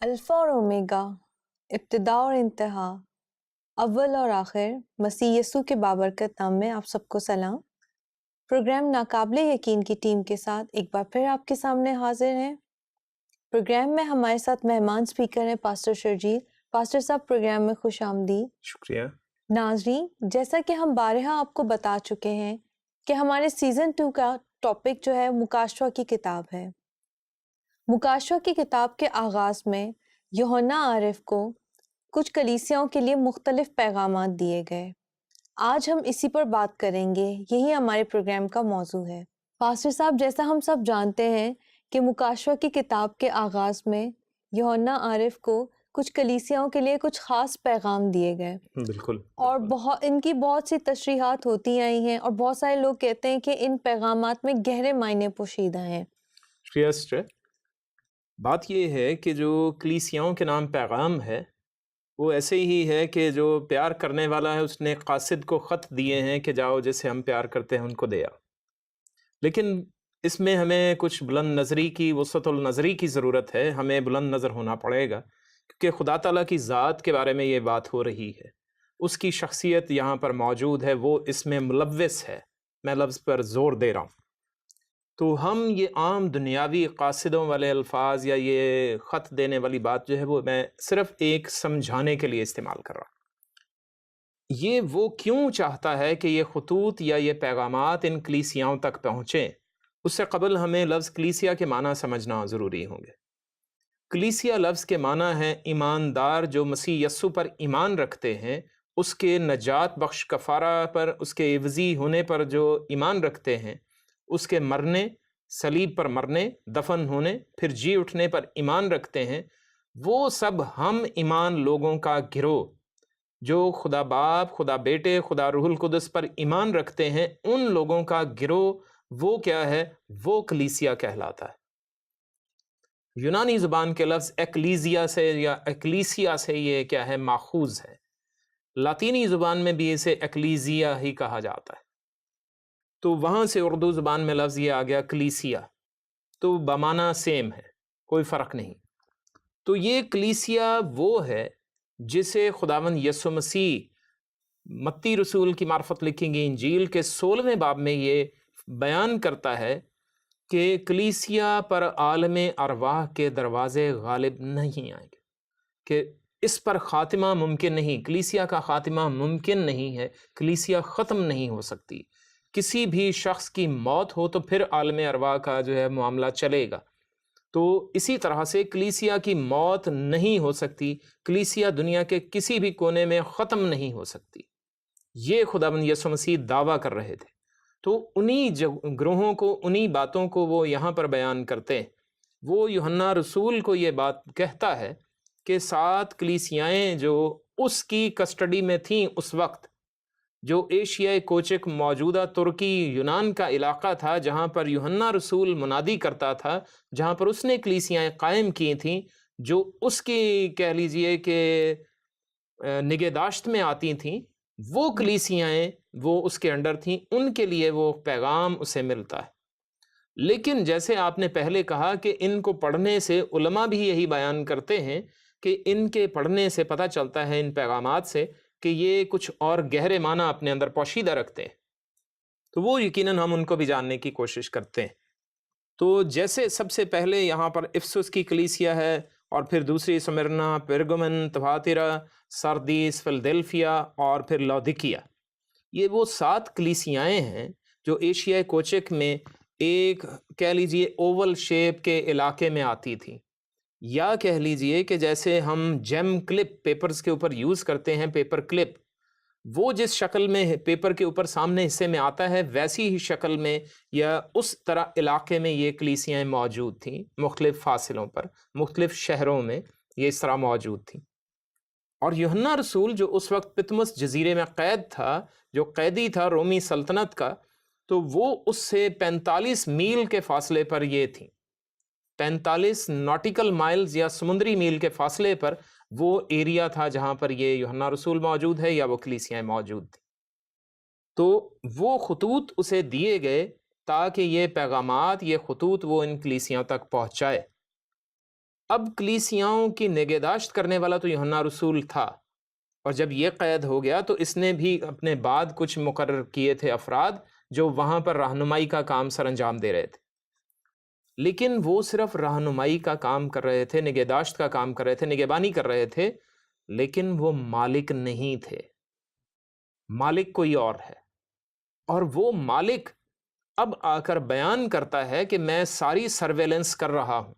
Alpha اور omega, ابتدا اور انتہا، اول اور آخر، مسیح یسوع کے بابرکت نام میں آپ سب کو سلام۔ پروگرام ناقابل یقین کی ٹیم کے ساتھ ایک بار پھر آپ کے سامنے حاضر ہیں۔ پروگرام میں ہمارے ساتھ مہمان اسپیکر ہیں پاسٹر شرجیل۔ پاسٹر صاحب، پروگرام میں خوش آمدید۔ شکریہ۔ ناظرین، جیسا کہ ہم بارہا آپ کو بتا چکے ہیں کہ ہمارے سیزن 2 کا ٹاپک جو ہے مکاشفہ کی کتاب ہے۔ مکاشفہ کی کتاب کے آغاز میں یوحنا عارف کو کچھ کلیسیاؤں کے لیے مختلف پیغامات دیے گئے۔ آج ہم اسی پر بات کریں گے، یہی ہمارے پروگرام کا موضوع ہے۔ پاسٹر صاحب، جیسا ہم سب جانتے ہیں کہ مکاشفہ کی کتاب کے آغاز میں یوحنا عارف کو کچھ کلیسیاؤں کے لیے کچھ خاص پیغام دیے گئے، بالکل، اور ان کی بہت سی تشریحات ہوتی آئی ہیں، اور بہت سارے لوگ کہتے ہیں کہ ان پیغامات میں گہرے معنی پوشیدہ ہیں۔ شکریہ سسٹر۔ بات یہ ہے کہ جو کلیسیاؤں کے نام پیغام ہے وہ ایسے ہی ہے کہ جو پیار کرنے والا ہے اس نے قاصد کو خط دیے ہیں کہ جاؤ جسے ہم پیار کرتے ہیں ان کو دے آؤ، لیکن اس میں ہمیں کچھ بلند نظری کی، وسعت النظری کی ضرورت ہے۔ ہمیں بلند نظر ہونا پڑے گا کیونکہ خدا تعالیٰ کی ذات کے بارے میں یہ بات ہو رہی ہے، اس کی شخصیت یہاں پر موجود ہے، وہ اس میں ملوث ہے۔ میں لفظ پر زور دے رہا ہوں۔ تو ہم یہ عام دنیاوی قاصدوں والے الفاظ یا یہ خط دینے والی بات جو ہے وہ میں صرف ایک سمجھانے کے لیے استعمال کر رہا ہوں۔ یہ وہ کیوں چاہتا ہے کہ یہ خطوط یا یہ پیغامات ان کلیسیاؤں تک پہنچیں، اس سے قبل ہمیں لفظ کلیسیا کے معنی سمجھنا ضروری ہوں گے۔ کلیسیا لفظ کے معنی ہے ایماندار جو مسیح یسوع پر ایمان رکھتے ہیں، اس کے نجات بخش کفارہ پر، اس کے عوضی ہونے پر جو ایمان رکھتے ہیں، اس کے مرنے، صلیب پر مرنے، دفن ہونے، پھر جی اٹھنے پر ایمان رکھتے ہیں، وہ سب ہم ایمان لوگوں کا گروہ جو خدا باپ، خدا بیٹے، خدا روح القدس پر ایمان رکھتے ہیں، ان لوگوں کا گروہ وہ کیا ہے؟ وہ کلیسیا کہلاتا ہے۔ یونانی زبان کے لفظ ایکلیزیا سے یا ایکلیسیا سے یہ کیا ہے؟ ماخوذ ہے۔ لاطینی زبان میں بھی اسے ایکلیزیا ہی کہا جاتا ہے، تو وہاں سے اردو زبان میں لفظ یہ آ گیا کلیسیا، تو بمانا سیم ہے، کوئی فرق نہیں۔ تو یہ کلیسیا وہ ہے جسے خداوند یسوع مسیح متی رسول کی معرفت لکھی گئی انجیل کے 16ویں باب میں یہ بیان کرتا ہے کہ کلیسیا پر عالم ارواح کے دروازے غالب نہیں آئیں گے، کہ اس پر خاتمہ ممکن نہیں، کلیسیا کا خاتمہ ممکن نہیں ہے، کلیسیا ختم نہیں ہو سکتی۔ کسی بھی شخص کی موت ہو تو پھر عالم ارواح کا جو ہے معاملہ چلے گا، تو اسی طرح سے کلیسیا کی موت نہیں ہو سکتی، کلیسیا دنیا کے کسی بھی کونے میں ختم نہیں ہو سکتی۔ یہ خداوند یسوع مسیح دعویٰ کر رہے تھے، تو انہی گروہوں کو، انہی باتوں کو وہ یہاں پر بیان کرتے ہیں۔ وہ یوحنا رسول کو یہ بات کہتا ہے کہ 7 کلیسیائیں جو اس کی کسٹڈی میں تھیں اس وقت، جو ایشیائے کوچک موجودہ ترکی یونان کا علاقہ تھا جہاں پر یوحنا رسول منادی کرتا تھا، جہاں پر اس نے کلیسیائیں قائم کی تھیں، جو اس کی کہہ لیجئے کہ نگہداشت میں آتی تھیں، وہ کلیسیائیں وہ اس کے انڈر تھیں، ان کے لیے وہ پیغام اسے ملتا ہے۔ لیکن جیسے آپ نے پہلے کہا کہ ان کو پڑھنے سے، علماء بھی یہی بیان کرتے ہیں کہ ان کے پڑھنے سے پتہ چلتا ہے، ان پیغامات سے، کہ یہ کچھ اور گہرے معنی اپنے اندر پوشیدہ رکھتے ہیں، تو وہ یقیناً ہم ان کو بھی جاننے کی کوشش کرتے ہیں۔ تو جیسے سب سے پہلے یہاں پر افسس کی کلیسیا ہے، اور پھر دوسری سمرنا، پرگمن، تھواتیرا، سردیس، فلدلفیا، اور پھر لودیکیا، یہ وہ 7 کلیسیائیں ہیں جو ایشیائے کوچک میں ایک کہہ لیجئے اوول شیپ کے علاقے میں آتی تھی، یا کہہ لیجئے کہ جیسے ہم جیم کلپ پیپرز کے اوپر یوز کرتے ہیں، پیپر کلپ، وہ جس شکل میں پیپر کے اوپر سامنے حصے میں آتا ہے، ویسی ہی شکل میں یا اس طرح علاقے میں یہ کلیسیاں موجود تھیں، مختلف فاصلوں پر، مختلف شہروں میں یہ اس طرح موجود تھیں۔ اور یوحنا رسول جو اس وقت پتمس جزیرے میں قید تھا، جو قیدی تھا رومی سلطنت کا، تو وہ اس سے 45 میل کے فاصلے پر یہ تھیں، 45 ناٹیکل مائلز یا سمندری میل کے فاصلے پر وہ ایریا تھا جہاں پر یہ یوحنا رسول موجود ہے یا وہ کلیسیاں موجود تھی۔ تو وہ خطوط اسے دیے گئے تاکہ یہ پیغامات، یہ خطوط وہ ان کلیسیاں تک پہنچائے۔ اب کلیسیاؤں کی نگہداشت کرنے والا تو یوحنا رسول تھا، اور جب یہ قید ہو گیا تو اس نے بھی اپنے بعد کچھ مقرر کیے تھے افراد جو وہاں پر رہنمائی کا کام سر انجام دے رہے تھے، لیکن وہ صرف رہنمائی کا کام کر رہے تھے، نگہداشت کا کام کر رہے تھے، نگہبانی کر رہے تھے، لیکن وہ مالک نہیں تھے۔ مالک کوئی اور ہے، اور وہ مالک اب آ کر بیان کرتا ہے کہ میں ساری سرویلنس کر رہا ہوں،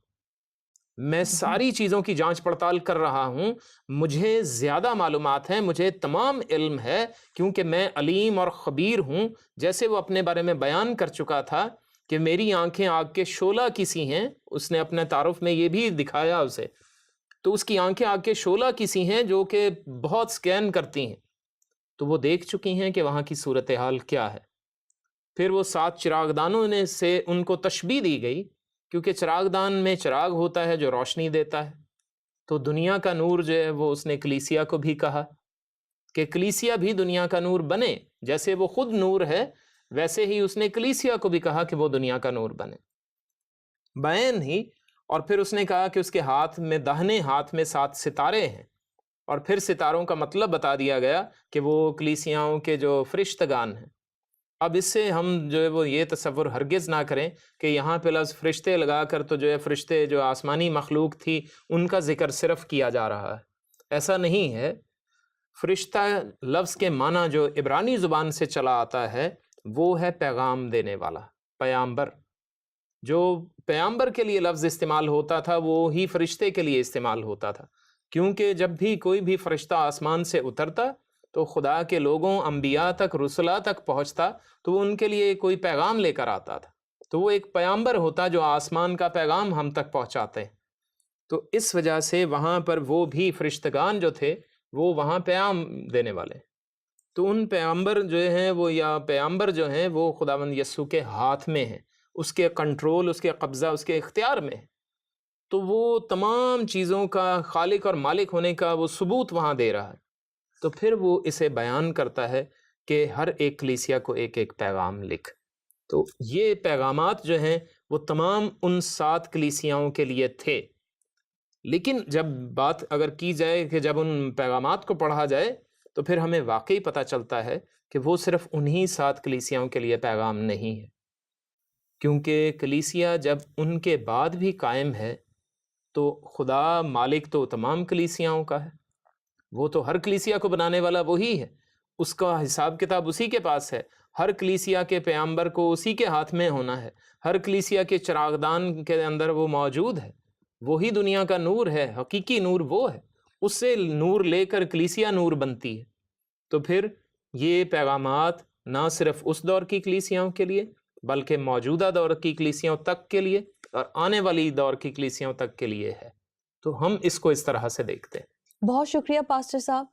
میں ساری چیزوں کی جانچ پڑتال کر رہا ہوں، مجھے زیادہ معلومات ہیں، مجھے تمام علم ہے، کیونکہ میں علیم اور خبیر ہوں۔ جیسے وہ اپنے بارے میں بیان کر چکا تھا کہ میری آنکھیں آگ کے شعلہ کی سی ہیں، اس نے اپنے تعارف میں یہ بھی دکھایا اسے، تو اس کی آنکھیں آگ کے شعلہ کی سی ہیں جو کہ بہت سکین کرتی ہیں، تو وہ دیکھ چکی ہیں کہ وہاں کی صورتحال کیا ہے۔ پھر وہ 7 چراغدانوں نے سے ان کو تشبیہ دی گئی، کیونکہ چراغدان میں چراغ ہوتا ہے جو روشنی دیتا ہے، تو دنیا کا نور جو ہے وہ اس نے کلیسیا کو بھی کہا کہ کلیسیا بھی دنیا کا نور بنے، جیسے وہ خود نور ہے ویسے ہی اس نے کلیسیا کو بھی کہا کہ وہ دنیا کا نور بنے، بین ہی۔ اور پھر اس نے کہا کہ اس کے ہاتھ میں، داہنے ہاتھ میں 7 ستارے ہیں، اور پھر ستاروں کا مطلب بتا دیا گیا کہ وہ کلیسیاؤں کے جو فرشتگان ہیں۔ اب اس سے ہم جو ہے وہ یہ تصور ہرگز نہ کریں کہ یہاں پہ لفظ فرشتے لگا کر تو جو ہے فرشتے جو آسمانی مخلوق تھی ان کا ذکر صرف کیا جا رہا ہے، ایسا نہیں ہے۔ فرشتہ لفظ کے معنی جو عبرانی زبان سے چلا آتا ہے وہ ہے پیغام دینے والا، پیامبر۔ جو پیامبر کے لیے لفظ استعمال ہوتا تھا وہ ہی فرشتے کے لیے استعمال ہوتا تھا، کیونکہ جب بھی کوئی بھی فرشتہ آسمان سے اترتا تو خدا کے لوگوں، انبیاء تک، رسلا تک پہنچتا تو وہ ان کے لیے کوئی پیغام لے کر آتا تھا، تو وہ ایک پیامبر ہوتا جو آسمان کا پیغام ہم تک پہنچاتے ہیں۔ تو اس وجہ سے وہاں پر وہ بھی فرشتگان جو تھے وہ وہاں پیام دینے والے، تو ان پیامبر جو ہیں وہ، یا پیامبر جو ہیں وہ خداوند یسوع کے ہاتھ میں ہیں، اس کے کنٹرول، اس کے قبضہ، اس کے اختیار میں ہے، تو وہ تمام چیزوں کا خالق اور مالک ہونے کا وہ ثبوت وہاں دے رہا ہے۔ تو پھر وہ اسے بیان کرتا ہے کہ ہر ایک کلیسیا کو ایک ایک پیغام لکھ۔ تو یہ پیغامات جو ہیں وہ تمام ان 7 کلیسیاؤں کے لیے تھے، لیکن جب بات اگر کی جائے کہ جب ان پیغامات کو پڑھا جائے تو پھر ہمیں واقعی پتہ چلتا ہے کہ وہ صرف انہی 7 کلیسیاؤں کے لیے پیغام نہیں ہے، کیونکہ کلیسیا جب ان کے بعد بھی قائم ہے تو خدا مالک تو تمام کلیسیاؤں کا ہے، وہ تو ہر کلیسیا کو بنانے والا وہی ہے، اس کا حساب کتاب اسی کے پاس ہے، ہر کلیسیا کے پیامبر کو اسی کے ہاتھ میں ہونا ہے، ہر کلیسیا کے چراغدان کے اندر وہ موجود ہے، وہی دنیا کا نور ہے، حقیقی نور وہ ہے، اس سے نور لے کر کلیسیا نور بنتی ہے۔ تو پھر یہ پیغامات نہ صرف اس دور کی کلیسیاؤں کے لیے بلکہ موجودہ دور کی کلیسیاؤں تک کے لیے اور آنے والی دور کی کلیسیاؤں تک کے لیے ہے، تو ہم اس کو اس طرح سے دیکھتے ہیں۔ بہت شکریہ پاسٹر صاحب،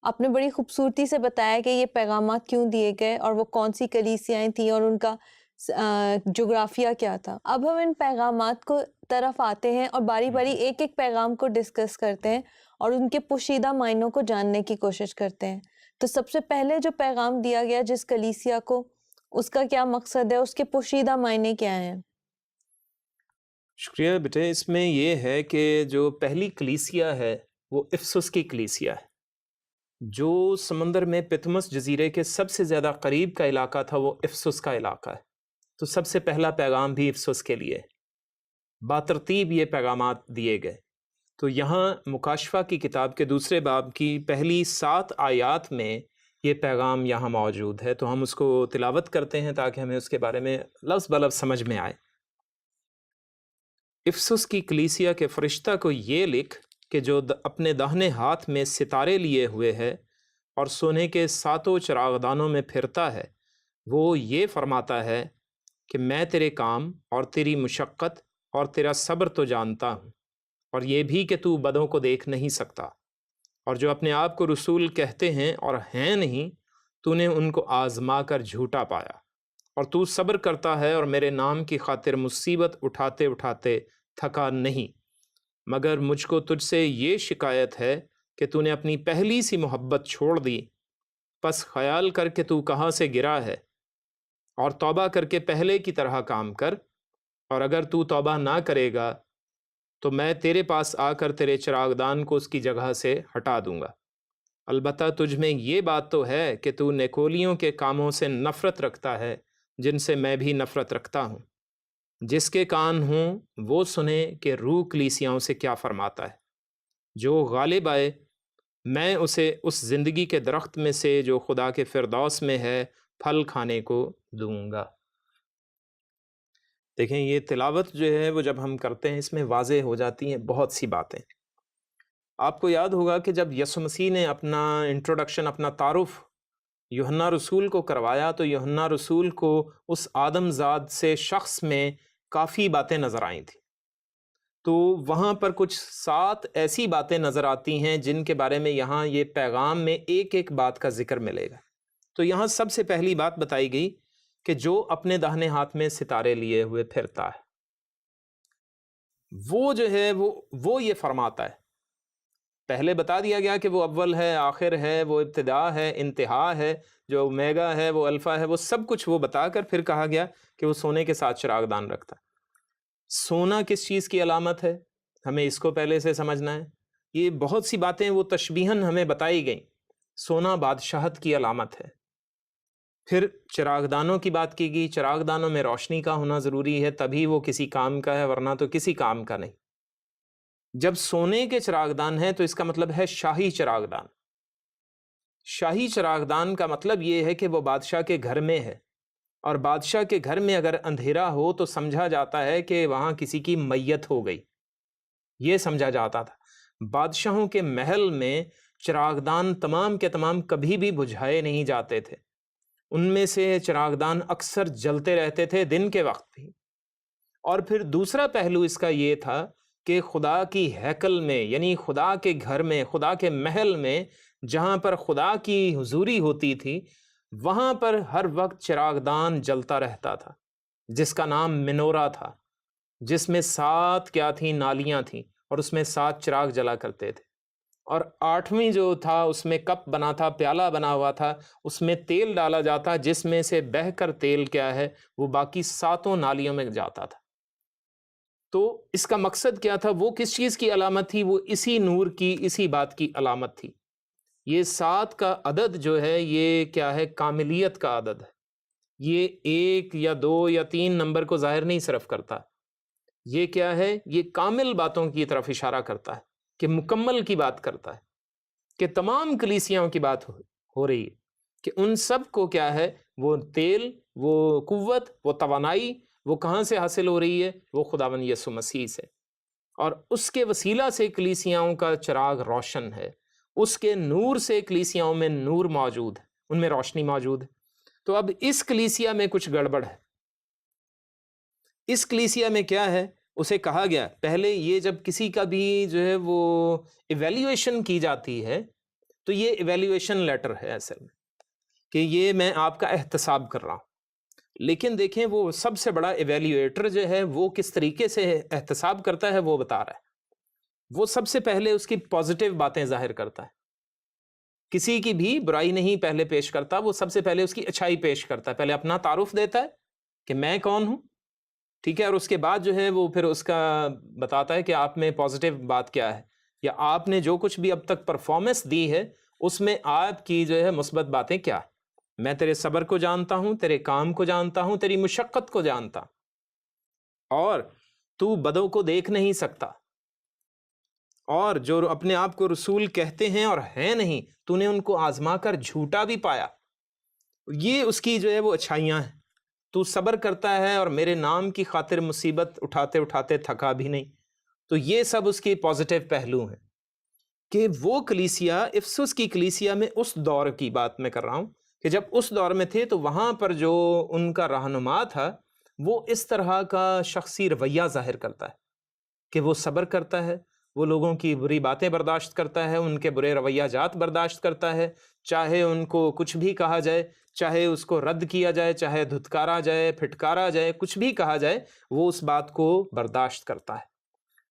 آپ نے بڑی خوبصورتی سے بتایا کہ یہ پیغامات کیوں دیے گئے اور وہ کون سی کلیسیاں تھیں اور ان کا جغرافیہ کیا تھا۔ اب ہم ان پیغامات کو طرف آتے ہیں اور باری باری ایک ایک پیغام کو ڈسکس کرتے ہیں اور ان کے پوشیدہ معنوں کو جاننے کی کوشش کرتے ہیں۔ تو سب سے پہلے جو پیغام دیا گیا جس کلیسیا کو، اس کا کیا مقصد ہے، اس کے پوشیدہ معنی کیا ہیں؟ شکریہ بیٹے، اس میں یہ ہے کہ جو پہلی کلیسیا ہے وہ افسس کی کلیسیا ہے، جو سمندر میں پتمس جزیرے کے سب سے زیادہ قریب کا علاقہ تھا وہ افسس کا علاقہ ہے، تو سب سے پہلا پیغام بھی افسس کے لیے باترتیب یہ پیغامات دیے گئے۔ تو یہاں مکاشفہ کی کتاب کے 2 باب کی پہلی 7 آیات میں یہ پیغام یہاں موجود ہے، تو ہم اس کو تلاوت کرتے ہیں تاکہ ہمیں اس کے بارے میں لفظ بلفظ سمجھ میں آئے۔ افسس کی کلیسیا کے فرشتہ کو یہ لکھ کہ جو اپنے داہنے ہاتھ میں ستارے لیے ہوئے ہے اور سونے کے 7 چراغدانوں میں پھرتا ہے، وہ یہ فرماتا ہے کہ میں تیرے کام اور تیری مشقت اور تیرا صبر تو جانتا ہوں، اور یہ بھی کہ تو بدوں کو دیکھ نہیں سکتا، اور جو اپنے آپ کو رسول کہتے ہیں اور ہیں نہیں، تو نے ان کو آزما کر جھوٹا پایا، اور تو صبر کرتا ہے اور میرے نام کی خاطر مصیبت اٹھاتے اٹھاتے تھکا نہیں، مگر مجھ کو تجھ سے یہ شکایت ہے کہ تو نے اپنی پہلی سی محبت چھوڑ دی، پس خیال کر کہ تو کہاں سے گرا ہے، اور توبہ کر کے پہلے کی طرح کام کر، اور اگر تو توبہ نہ کرے گا تو میں تیرے پاس آ کر تیرے چراغدان کو اس کی جگہ سے ہٹا دوں گا۔ البتہ تجھ میں یہ بات تو ہے کہ تو نیکولیوں کے کاموں سے نفرت رکھتا ہے، جن سے میں بھی نفرت رکھتا ہوں۔ جس کے کان ہوں وہ سنے کہ روح کلیسیاؤں سے کیا فرماتا ہے۔ جو غالب آئے میں اسے اس زندگی کے درخت میں سے جو خدا کے فردوس میں ہے پھل کھانے کو دوں گا۔ دیکھیں، یہ تلاوت جو ہے وہ جب ہم کرتے ہیں اس میں واضح ہو جاتی ہیں بہت سی باتیں۔ آپ کو یاد ہوگا کہ جب یسوع مسیح نے اپنا انٹروڈکشن، اپنا تعارف یوحنا رسول کو کروایا تو یوحنا رسول کو اس آدم زاد سے شخص میں کافی باتیں نظر آئی تھیں۔ تو وہاں پر کچھ 7 ایسی باتیں نظر آتی ہیں جن کے بارے میں یہاں یہ پیغام میں ایک ایک بات کا ذکر ملے گا۔ تو یہاں سب سے پہلی بات بتائی گئی کہ جو اپنے داہنے ہاتھ میں ستارے لیے ہوئے پھرتا ہے، وہ جو ہے وہ یہ فرماتا ہے۔ پہلے بتا دیا گیا کہ وہ اول ہے، آخر ہے، وہ ابتدا ہے، انتہا ہے، جو اومیگا ہے، وہ الفا ہے، وہ سب کچھ وہ بتا کر پھر کہا گیا کہ وہ سونے کے ساتھ چراغ دان رکھتا ہے۔ سونا کس چیز کی علامت ہے؟ ہمیں اس کو پہلے سے سمجھنا ہے۔ یہ بہت سی باتیں وہ تشبیہاً ہمیں بتائی گئیں۔ سونا بادشاہت کی علامت ہے۔ پھر چراغ دانوں کی بات کی گئی، چراغ دانوں میں روشنی کا ہونا ضروری ہے، تبھی وہ کسی کام کا ہے، ورنہ تو کسی کام کا نہیں۔ جب سونے کے چراغ دان ہیں تو اس کا مطلب ہے شاہی چراغ دان۔ شاہی چراغ دان کا مطلب یہ ہے کہ وہ بادشاہ کے گھر میں ہے، اور بادشاہ کے گھر میں اگر اندھیرا ہو تو سمجھا جاتا ہے کہ وہاں کسی کی میت ہو گئی، یہ سمجھا جاتا تھا۔ بادشاہوں کے محل میں چراغ دان تمام کے تمام کبھی بھی بجھائے نہیں جاتے تھے، ان میں سے چراغ دان اکثر جلتے رہتے تھے دن کے وقت بھی۔ اور پھر دوسرا پہلو اس کا یہ تھا کہ خدا کی ہیکل میں، یعنی خدا کے گھر میں، خدا کے محل میں جہاں پر خدا کی حضوری ہوتی تھی، وہاں پر ہر وقت چراغ دان جلتا رہتا تھا، جس کا نام منورہ تھا، جس میں 7 کیا تھیں؟ نالیاں تھیں، اور اس میں 7 چراغ جلا کرتے تھے۔ اور 8ویں جو تھا اس میں کپ بنا تھا، پیالہ بنا ہوا تھا، اس میں تیل ڈالا جاتا، جس میں سے بہہ کر تیل کیا ہے وہ باقی 7 نالیوں میں جاتا تھا۔ تو اس کا مقصد کیا تھا؟ وہ کس چیز کی علامت تھی؟ وہ اسی نور کی، اسی بات کی علامت تھی۔ یہ 7 کا عدد جو ہے یہ کیا ہے؟ کاملیت کا عدد ہے۔ یہ 1 یا 2 یا 3 نمبر کو ظاہر نہیں صرف کرتا۔ یہ کیا ہے؟ یہ کامل باتوں کی طرف اشارہ کرتا ہے، کہ مکمل کی بات کرتا ہے، کہ تمام کلیسیاں کی بات ہو رہی ہے، کہ ان سب کو کیا ہے؟ وہ تیل، وہ قوت، وہ توانائی، وہ کہاں سے حاصل ہو رہی ہے؟ وہ خداوند یسوع مسیح سے، اور اس کے وسیلہ سے کلیسیاؤں کا چراغ روشن ہے، اس کے نور سے کلیسیاؤں میں نور موجود ہے، ان میں روشنی موجود ہے۔ تو اب اس کلیسیا میں کچھ گڑبڑ ہے۔ اس کلیسیا میں کیا ہے؟ اسے کہا گیا پہلے، یہ جب کسی کا بھی جو ہے وہ ایویلیویشن کی جاتی ہے تو یہ ایویلیویشن لیٹر ہے اصل میں، کہ یہ میں آپ کا احتساب کر رہا ہوں۔ لیکن دیکھیں وہ سب سے بڑا ایویلیویٹر جو ہے وہ کس طریقے سے احتساب کرتا ہے وہ بتا رہا ہے۔ وہ سب سے پہلے اس کی پازیٹیو باتیں ظاہر کرتا ہے، کسی کی بھی برائی نہیں پہلے پیش کرتا، وہ سب سے پہلے اس کی اچھائی پیش کرتا ہے، پہلے اپنا تعارف دیتا ہے کہ میں کون ہوں، ٹھیک ہے، اور اس کے بعد جو ہے وہ پھر اس کا بتاتا ہے کہ آپ میں پازیٹیو بات کیا ہے، یا آپ نے جو کچھ بھی اب تک پرفارمنس دی ہے اس میں آپ کی جو ہے مثبت باتیں کیا۔ میں تیرے صبر کو جانتا ہوں، تیرے کام کو جانتا ہوں، تیری مشقت کو جانتا، اور تو بدوں کو دیکھ نہیں سکتا، اور جو اپنے آپ کو رسول کہتے ہیں اور ہیں نہیں، تو نے ان کو آزما کر جھوٹا بھی پایا۔ یہ اس کی جو ہے وہ اچھائیاں ہیں۔ تو صبر کرتا ہے اور میرے نام کی خاطر مصیبت اٹھاتے اٹھاتے تھکا بھی نہیں۔ تو یہ سب اس کے پازیٹیو پہلو ہیں، کہ وہ کلیسیا، افسس کی کلیسیا میں اس دور کی بات میں کر رہا ہوں، کہ جب اس دور میں تھے تو وہاں پر جو ان کا رہنما تھا وہ اس طرح کا شخصی رویہ ظاہر کرتا ہے کہ وہ صبر کرتا ہے، وہ لوگوں کی بری باتیں برداشت کرتا ہے، ان کے برے رویہ جات برداشت کرتا ہے، چاہے ان کو کچھ بھی کہا جائے، چاہے اس کو رد کیا جائے، چاہے دھتکارا جائے، پھٹکارا جائے، کچھ بھی کہا جائے، وہ اس بات کو برداشت کرتا ہے۔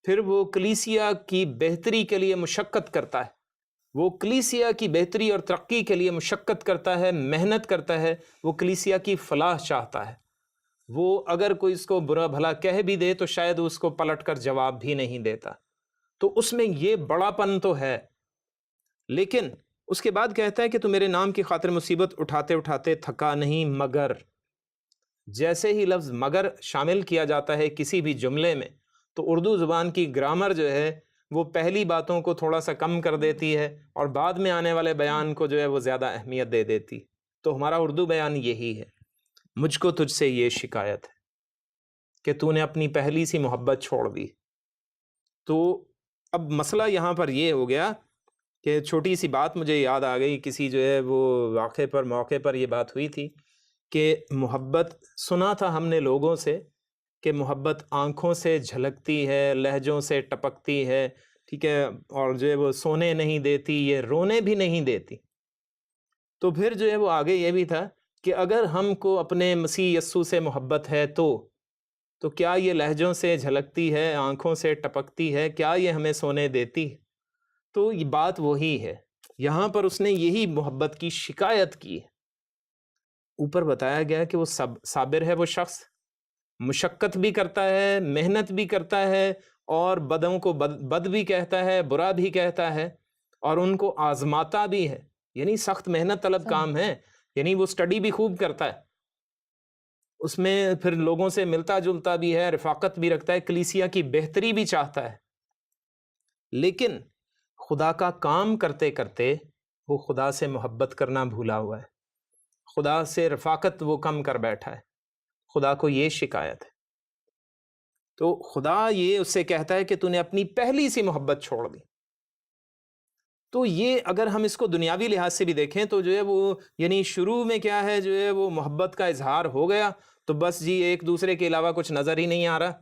پھر وہ کلیسیا کی بہتری کے لیے مشقت کرتا ہے، وہ کلیسیا کی بہتری اور ترقی کے لیے مشقت کرتا ہے، محنت کرتا ہے، وہ کلیسیا کی فلاح چاہتا ہے۔ وہ اگر کوئی اس کو برا بھلا کہہ بھی دے تو شاید اس کو پلٹ کر جواب بھی نہیں دیتا. تو اس میں یہ بڑا پن تو ہے. لیکن اس کے بعد کہتا ہے کہ تو میرے نام کی خاطر مصیبت اٹھاتے اٹھاتے تھکا نہیں، مگر جیسے ہی لفظ مگر شامل کیا جاتا ہے کسی بھی جملے میں تو اردو زبان کی گرامر جو ہے وہ پہلی باتوں کو تھوڑا سا کم کر دیتی ہے اور بعد میں آنے والے بیان کو جو ہے وہ زیادہ اہمیت دے دیتی. تو ہمارا اردو بیان یہی ہے. مجھ کو تجھ سے یہ شکایت ہے کہ تو نے اپنی پہلی سی محبت چھوڑ دی. تو اب مسئلہ یہاں پر یہ ہو گیا کہ چھوٹی سی بات مجھے یاد آ گئی، کسی جو ہے وہ واقعے پر موقع پر یہ بات ہوئی تھی کہ محبت سنا تھا ہم نے لوگوں سے کہ محبت آنکھوں سے جھلکتی ہے، لہجوں سے ٹپکتی ہے، ٹھیک ہے، اور جو ہے وہ سونے نہیں دیتی، یہ رونے بھی نہیں دیتی. تو پھر جو ہے وہ آگے یہ بھی تھا کہ اگر ہم کو اپنے مسیح یسوع سے محبت ہے تو کیا یہ لہجوں سے جھلکتی ہے، آنکھوں سے ٹپکتی ہے، کیا یہ ہمیں سونے دیتی؟ تو یہ بات وہی ہے. یہاں پر اس نے یہی محبت کی شکایت کی ہے. اوپر بتایا گیا کہ وہ صابر ہے، وہ شخص مشقت بھی کرتا ہے، محنت بھی کرتا ہے، اور بدوں کو بد بھی کہتا ہے، برا بھی کہتا ہے، اور ان کو آزماتا بھی ہے. یعنی سخت محنت طلب کام ہے. یعنی وہ سٹڈی بھی خوب کرتا ہے، اس میں پھر لوگوں سے ملتا جلتا بھی ہے، رفاقت بھی رکھتا ہے، کلیسیا کی بہتری بھی چاہتا ہے. لیکن خدا کا کام کرتے کرتے وہ خدا سے محبت کرنا بھولا ہوا ہے، خدا سے رفاقت وہ کم کر بیٹھا ہے. خدا کو یہ شکایت ہے. تو خدا یہ اس سے کہتا ہے کہ تو نے اپنی پہلی سی محبت چھوڑ دی. تو یہ اگر ہم اس کو دنیاوی لحاظ سے بھی دیکھیں تو جو ہے وہ یعنی شروع میں کیا ہے، جو ہے وہ محبت کا اظہار ہو گیا تو بس جی ایک دوسرے کے علاوہ کچھ نظر ہی نہیں آ رہا.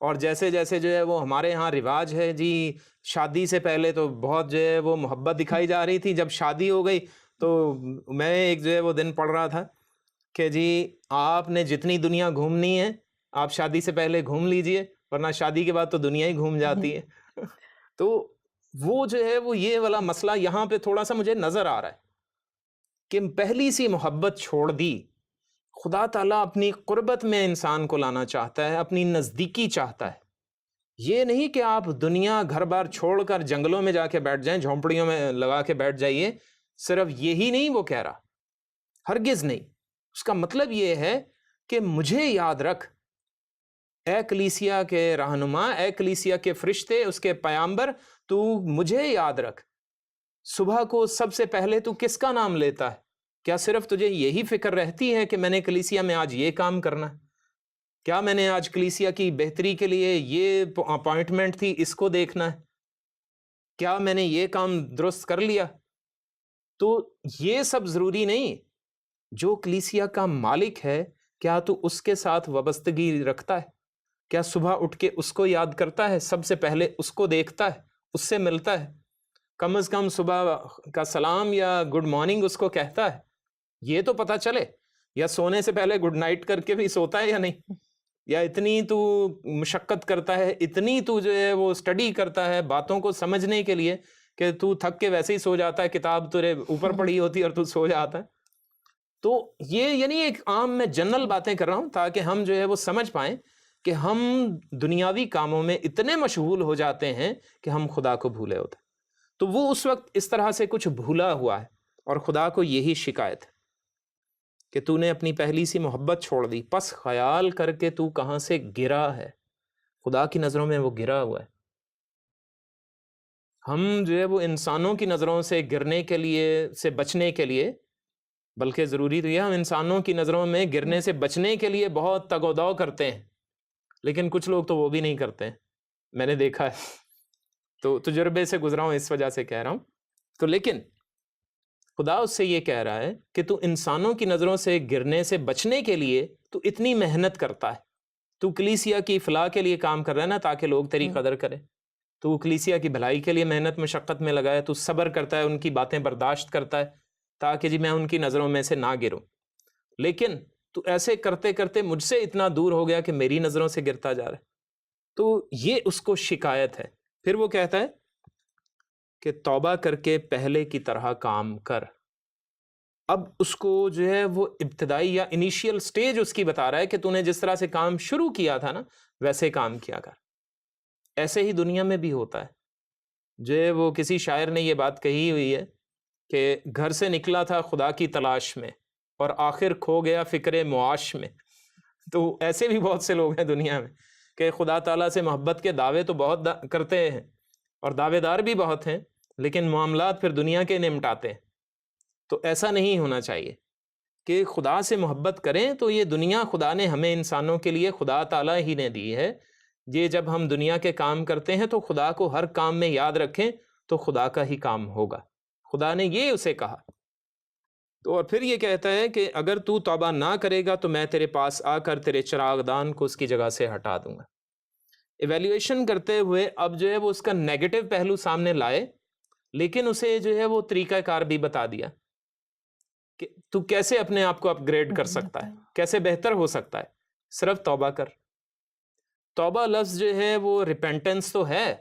اور جیسے جیسے جو ہے وہ ہمارے ہاں رواج ہے جی، شادی سے پہلے تو بہت جو ہے وہ محبت دکھائی جا رہی تھی، جب شادی ہو گئی تو میں ایک جو ہے وہ دن پڑھ رہا تھا کہ جی آپ نے جتنی دنیا گھومنی ہے آپ شادی سے پہلے گھوم لیجئے، ورنہ شادی کے بعد تو دنیا ہی گھوم جاتی ہے. تو وہ جو ہے وہ یہ والا مسئلہ یہاں پہ تھوڑا سا مجھے نظر آ رہا ہے کہ پہلی سی محبت چھوڑ دی. خدا تعالیٰ اپنی قربت میں انسان کو لانا چاہتا ہے، اپنی نزدیکی چاہتا ہے. یہ نہیں کہ آپ دنیا گھر بار چھوڑ کر جنگلوں میں جا کے بیٹھ جائیں، جھونپڑیوں میں لگا کے بیٹھ جائیے. صرف یہی نہیں وہ کہہ رہا، ہرگز نہیں. اس کا مطلب یہ ہے کہ مجھے یاد رکھ اے کلیسیا کے رہنما، اے کلیسیا کے فرشتے، اس کے پیامبر، تو مجھے یاد رکھ. صبح کو سب سے پہلے تو کس کا نام لیتا ہے؟ کیا صرف تجھے یہی فکر رہتی ہے کہ میں نے کلیسیا میں آج یہ کام کرنا ہے؟ کیا میں نے آج کلیسیا کی بہتری کے لیے یہ اپائنٹمنٹ تھی، اس کو دیکھنا ہے؟ کیا میں نے یہ کام درست کر لیا؟ تو یہ سب ضروری نہیں. جو کلیسیا کا مالک ہے کیا تو اس کے ساتھ وابستگی رکھتا ہے؟ کیا صبح اٹھ کے اس کو یاد کرتا ہے؟ سب سے پہلے اس کو دیکھتا ہے، اس سے ملتا ہے، کم از کم صبح کا سلام یا گڈ مارننگ اس کو کہتا ہے، یہ تو پتہ چلے. یا سونے سے پہلے گڈ نائٹ کر کے بھی سوتا ہے یا نہیں؟ یا اتنی تو مشقت کرتا ہے، اتنی تو جو ہے وہ سٹڈی کرتا ہے باتوں کو سمجھنے کے لیے کہ تو تھک کے ویسے ہی سو جاتا ہے، کتاب تیرے اوپر پڑی ہوتی ہے اور تو سو جاتا ہے. تو یہ یعنی ایک عام میں جنرل باتیں کر رہا ہوں تاکہ ہم جو ہے وہ سمجھ پائیں کہ ہم دنیاوی کاموں میں اتنے مشغول ہو جاتے ہیں کہ ہم خدا کو بھولے ہوتے ہیں. تو وہ اس وقت اس طرح سے کچھ بھولا ہوا ہے اور خدا کو یہی شکایت ہے کہ تو نے اپنی پہلی سی محبت چھوڑ دی. پس خیال کر کے تو کہاں سے گرا ہے. خدا کی نظروں میں وہ گرا ہوا ہے. ہم جو ہے وہ انسانوں کی نظروں سے گرنے کے لیے سے بچنے کے لیے، بلکہ ضروری تو یہ ہم انسانوں کی نظروں میں گرنے سے بچنے کے لیے بہت تگ و دو کرتے ہیں، لیکن کچھ لوگ تو وہ بھی نہیں کرتے ہیں، میں نے دیکھا ہے. تو تجربے سے گزرا ہوں اس وجہ سے کہہ رہا ہوں. تو لیکن خدا اس سے یہ کہہ رہا ہے کہ تو انسانوں کی نظروں سے گرنے سے بچنے کے لیے تو اتنی محنت کرتا ہے. تو کلیسیا کی فلاح کے لیے کام کر رہا ہے نا، تاکہ لوگ تیری قدر کریں. تو کلیسیا کی بھلائی کے لیے محنت مشقت میں لگا ہے، تو صبر کرتا ہے، ان کی باتیں برداشت کرتا ہے تاکہ جی میں ان کی نظروں میں سے نہ گروں. لیکن تو ایسے کرتے کرتے مجھ سے اتنا دور ہو گیا کہ میری نظروں سے گرتا جا رہا ہے. تو یہ اس کو شکایت ہے. پھر وہ کہتا ہے کہ توبہ کر کے پہلے کی طرح کام کر. اب اس کو جو ہے وہ ابتدائی یا انیشیل سٹیج اس کی بتا رہا ہے کہ تو نے جس طرح سے کام شروع کیا تھا نا ویسے کام کیا کر. ایسے ہی دنیا میں بھی ہوتا ہے. جو ہے وہ کسی شاعر نے یہ بات کہی ہوئی ہے کہ گھر سے نکلا تھا خدا کی تلاش میں اور آخر کھو گیا فکر معاش میں. تو ایسے بھی بہت سے لوگ ہیں دنیا میں کہ خدا تعالیٰ سے محبت کے دعوے تو بہت کرتے ہیں اور دعوے دار بھی بہت ہیں، لیکن معاملات پھر دنیا کے نمٹاتے ہیں. تو ایسا نہیں ہونا چاہیے کہ خدا سے محبت کریں تو یہ دنیا خدا نے ہمیں انسانوں کے لیے خدا تعالیٰ ہی نے دی ہے. یہ جب ہم دنیا کے کام کرتے ہیں تو خدا کو ہر کام میں یاد رکھیں تو خدا کا ہی کام ہوگا. خدا نے یہ اسے کہا. تو اور پھر یہ کہتا ہے کہ اگر تو توبہ نہ کرے گا تو میں تیرے پاس آ کر تیرے چراغ دان کو اس کی جگہ سے ہٹا دوں گا. ایویلیویشن کرتے ہوئے اب جو ہے وہ اس کا نیگیٹو پہلو سامنے لائے، لیکن اسے جو ہے وہ طریقہ کار بھی بتا دیا کہ تو کیسے اپنے آپ کو اپ گریڈ کر سکتا ہے، کیسے بہتر ہو سکتا ہے. صرف توبہ کر. توبہ لفظ جو ہے وہ ریپینٹنس تو ہے،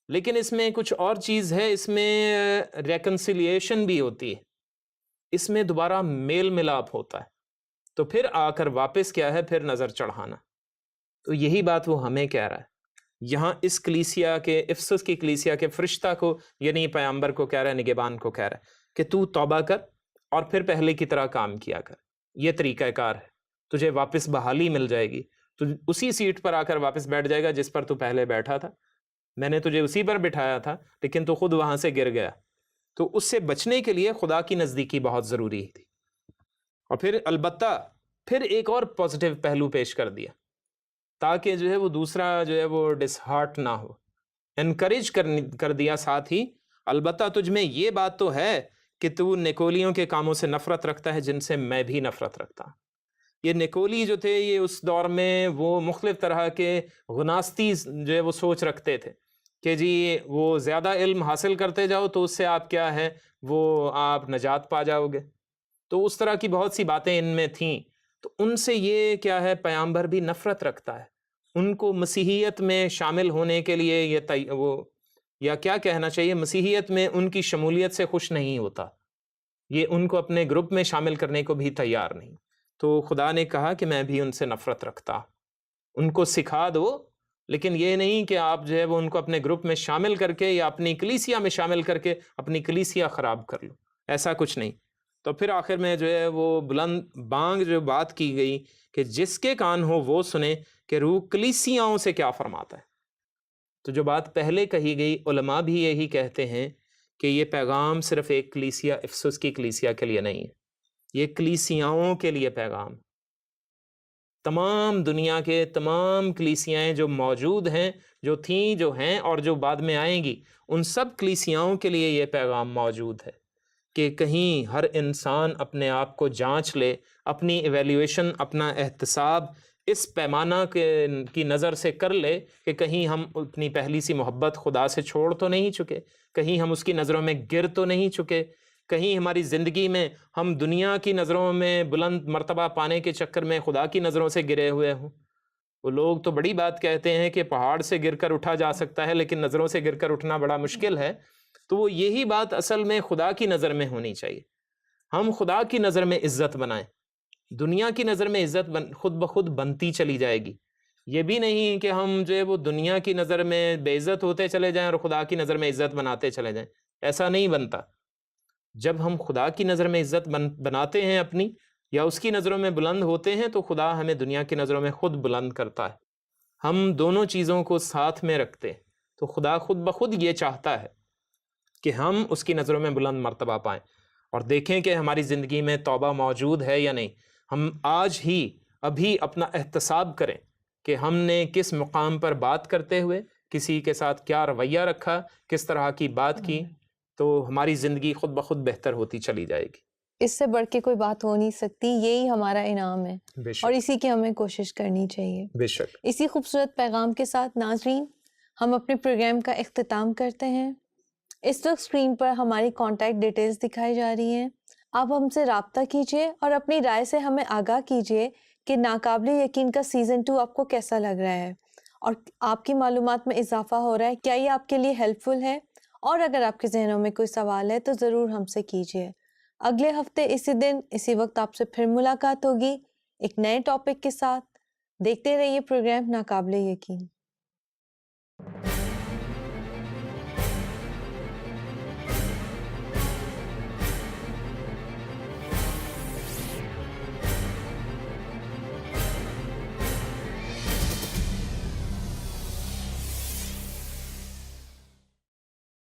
لیکن اس میں کچھ اور چیز ہے. اس میں ریکنسیلیشن بھی ہوتی ہے، اس میں دوبارہ میل ملاپ ہوتا ہے. تو پھر آ کر واپس کیا ہے، پھر نظر چڑھانا. تو یہی بات وہ ہمیں کہہ رہا ہے یہاں اس کلیسیا کے، افسس کی کلیسیا کے فرشتہ کو، یعنی پیغمبر کو کہہ رہا ہے، نگہبان کو کہہ رہا ہے کہ تو توبہ کر اور پھر پہلے کی طرح کام کیا کر. یہ طریقہ کار ہے، تجھے واپس بحالی مل جائے گی. تو اسی سیٹ پر آ کر واپس بیٹھ جائے گا جس پر تو پہلے بیٹھا تھا. میں نے تجھے اسی پر بٹھایا تھا لیکن تو خود وہاں سے گر گیا. تو اس سے بچنے کے لیے خدا کی نزدیکی بہت ضروری تھی. اور پھر البتہ پھر ایک اور پازیٹیو پہلو پیش کر دیا تاکہ جو ہے وہ دوسرا جو ہے وہ ڈس ہارٹ نہ ہو. انکریج کر دیا ساتھ ہی، البتہ تجھ میں یہ بات تو ہے کہ تو نکولیوں کے کاموں سے نفرت رکھتا ہے جن سے میں بھی نفرت رکھتا ہوں. یہ نکولی جو تھے یہ اس دور میں وہ مختلف طرح کے غناستی جو ہے وہ سوچ رکھتے تھے کہ جی وہ زیادہ علم حاصل کرتے جاؤ تو اس سے آپ کیا ہے وہ آپ نجات پا جاؤ گے. تو اس طرح کی بہت سی باتیں ان میں تھیں. تو ان سے یہ کیا ہے، پیغمبر بھی نفرت رکھتا ہے. ان کو مسیحیت میں شامل ہونے کے لیے یہ وہ یا کیا کہنا چاہیے، مسیحیت میں ان کی شمولیت سے خوش نہیں ہوتا. یہ ان کو اپنے گروپ میں شامل کرنے کو بھی تیار نہیں. تو خدا نے کہا کہ میں بھی ان سے نفرت رکھتا. ان کو سکھا دو، لیکن یہ نہیں کہ آپ جو ہے وہ ان کو اپنے گروپ میں شامل کر کے یا اپنی کلیسیا میں شامل کر کے اپنی کلیسیا خراب کر لو. ایسا کچھ نہیں. تو پھر آخر میں جو ہے وہ بلند بانگ جو بات کی گئی کہ جس کے کان ہو وہ سنے کہ روح کلیسیاؤں سے کیا فرماتا ہے. تو جو بات پہلے کہی گئی، علماء بھی یہی کہتے ہیں کہ یہ پیغام صرف ایک کلیسیا، افسس کی کلیسیا کے لیے نہیں ہے، یہ کلیسیاؤں کے لیے پیغام. تمام دنیا کے تمام کلیسیاں جو موجود ہیں، جو تھیں، جو ہیں اور جو بعد میں آئیں گی، ان سب کلیسیاؤں کے لیے یہ پیغام موجود ہے کہ کہیں ہر انسان اپنے آپ کو جانچ لے، اپنی ایویلیویشن، اپنا احتساب اس پیمانہ کی نظر سے کر لے کہ کہیں ہم اپنی پہلی سی محبت خدا سے چھوڑ تو نہیں چکے، کہیں ہم اس کی نظروں میں گر تو نہیں چکے، کہیں ہماری زندگی میں ہم دنیا کی نظروں میں بلند مرتبہ پانے کے چکر میں خدا کی نظروں سے گرے ہوئے ہوں. وہ لوگ تو بڑی بات کہتے ہیں کہ پہاڑ سے گر کر اٹھا جا سکتا ہے لیکن نظروں سے گر کر اٹھنا بڑا مشکل ہے. تو وہ یہی بات اصل میں خدا کی نظر میں ہونی چاہیے. ہم خدا کی نظر میں عزت بنائیں. دنیا کی نظر میں عزت خود بخود بنتی چلی جائے گی. یہ بھی نہیں کہ ہم جو ہے وہ دنیا کی نظر میں بے عزت ہوتے چلے جائیں اور خدا کی نظر میں عزت بناتے چلے جائیں. ایسا نہیں بنتا. جب ہم خدا کی نظر میں عزت بناتے ہیں اپنی، یا اس کی نظروں میں بلند ہوتے ہیں، تو خدا ہمیں دنیا کی نظروں میں خود بلند کرتا ہے. ہم دونوں چیزوں کو ساتھ میں رکھتے ہیں تو خدا خود بخود یہ چاہتا ہے کہ ہم اس کی نظروں میں بلند مرتبہ پائیں. اور دیکھیں کہ ہماری زندگی میں توبہ موجود ہے یا نہیں. ہم آج ہی ابھی اپنا احتساب کریں کہ ہم نے کس مقام پر بات کرتے ہوئے کسی کے ساتھ کیا رویہ رکھا، کس طرح کی بات کی، تو ہماری زندگی خود بخود بہتر ہوتی چلی جائے گی. اس سے بڑھ کے کوئی بات ہو نہیں سکتی. یہی ہمارا انعام ہے بے اور شک، اسی کی ہمیں کوشش کرنی چاہیے. بے شک. اسی خوبصورت پیغام کے ساتھ ناظرین، ہم اپنے پروگرام کا اختتام کرتے ہیں. اس وقت اسکرین پر ہماری کانٹیکٹ ڈیٹیلز دکھائی جا رہی ہیں. آپ ہم سے رابطہ کیجیے اور اپنی رائے سے ہمیں آگاہ کیجیے کہ ناقابل یقین کا سیزن 2 آپ کو کیسا لگ رہا ہے اور آپ کی معلومات میں اضافہ ہو رہا ہے. کیا یہ آپ کے لیے ہیلپ فل ہے؟ اور اگر آپ کے ذہنوں میں کوئی سوال ہے تو ضرور ہم سے کیجیے. اگلے ہفتے اسی دن اسی وقت آپ سے پھر ملاقات ہوگی ایک نئے ٹاپک کے ساتھ. دیکھتے رہیے پروگرام ناقابل یقین.